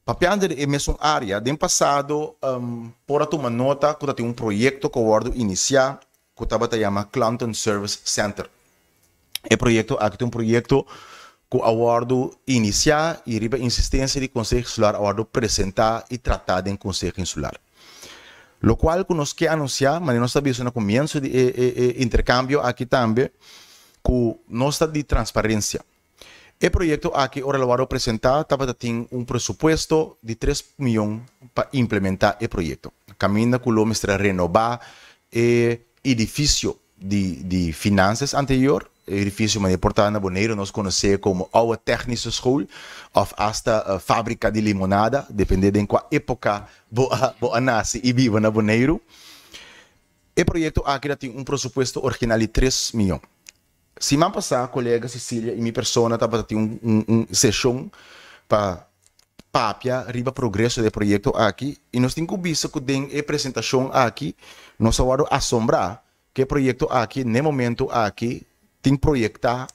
Papiando é mesmo área, do passado, por tomar nota que tem projeto que eu iniciar, que se chama Clanton Service Center. O projeto aqui tem projeto que eu iniciar e riba insistência de Conselho Insular, eu apresentar e tratar em Conselho Insular. Lo qual que nós queremos anunciar, mas nós sabemos no começo de intercâmbio aqui também, que nós está de transparência. O projeto aqui, ora, eu vou apresentar, tem presupuesto de 3 milhões para implementar o projeto. Caminha com o mestre renovar o edifício de finanças anterior, o edifício mais importante na Bonaire, nós conhecemos como Oude Technische School, ou hasta fábrica de limonada, dependendo de qual época você nasce e vive na Bonaire. O projeto aqui tem presupuesto original de 3 milhões. Semana passada, a colega Cecília e minha pessoa estavam tendo uma sessão para papia riba progresso do projeto aqui e nós temos visto que tem a apresentação aqui, nós vamos assombrar que o projeto aqui, no momento aqui, tem projetar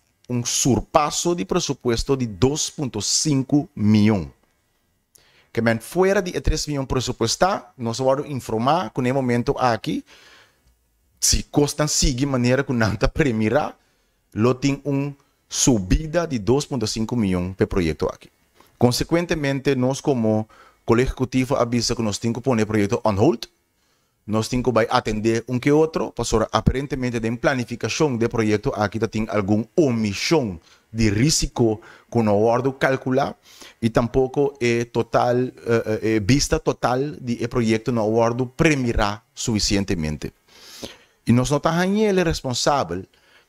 surpasso de presupuesto de 2,5 milhões. Que men fora de 3 milhões presupuestar, nós vamos informar que no momento aqui, se costam seguir maneira que não está premirar, lo tem subida de 2,5 milhões para o projeto aqui. Consequentemente, nós como colégio executivo avisa que nós temos que pôr o projeto on hold, nós temos que atender que outro, porque aparentemente tem planificação do projeto aqui tem alguma omissão de risco que não pode calcular e tampouco total, vista total do projeto não pode premiar suficientemente. E nós não estamos responsáveis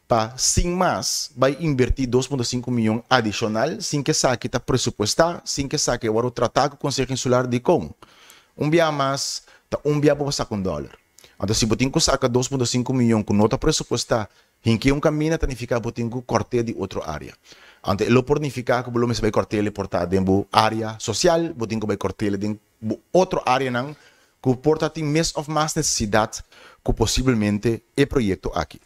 para, sem mais, vai invertir 2,5 milhões adicional, sem que saque está pressupostar, sem que saque o tratar com o Conselho Insular de como. Dia mais, dia para passar com dólar. Então, se você saca 2,5 milhões com nota pressupostar, em que caminho tem que ficar você corte de outra área. Então, ele pode ficar que você vai cortar ele portar de área social, você vai cortar ele de outra área não, que porta tem mais necessidade que possivelmente o projeto aqui.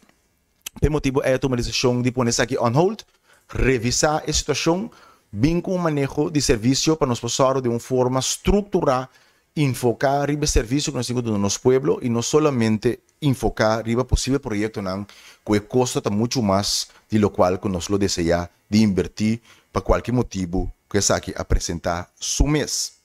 Por motivo é a tomar a decisão de pôr isso aqui on hold, revisar a situação, bem com o manejo de serviço para nos passar de uma forma estruturada, enfocar o serviço que nós temos no nosso pueblo e não somente enfocar o possível projeto não, que o custo está muito mais de lo qual que nós lo deseja de invertir para qualquer motivo que está aqui apresentar su mês.